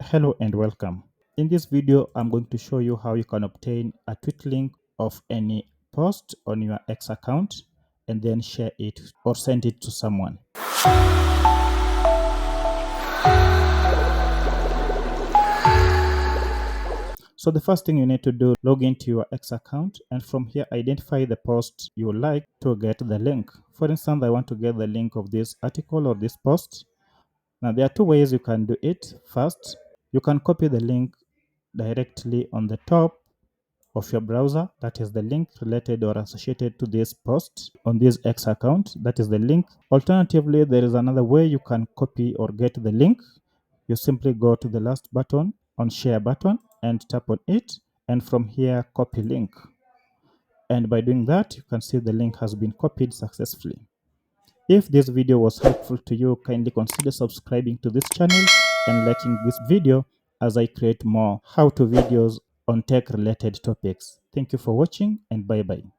Hello and welcome. In this video, I'm going to show you how you can obtain a tweet link of any post on your X account and then share it or send it to someone. So the first thing you need to do, log into your X account, and from here identify the post you would like to get the link. For instance, I want to get the link of this article or this post. Now there are two ways you can do it. First, you can copy the link directly on the top of your browser. That is the link related or associated to this post on this X account. That is the link. Alternatively, there is another way you can copy or get the link. You simply go to the last button on share button and tap on it, and from here copy link. And by doing that, you can see the link has been copied successfully. If this video was helpful to you, kindly consider subscribing to this channel and liking this video as I create more how-to videos on tech related topics. Thank you for watching, and bye bye.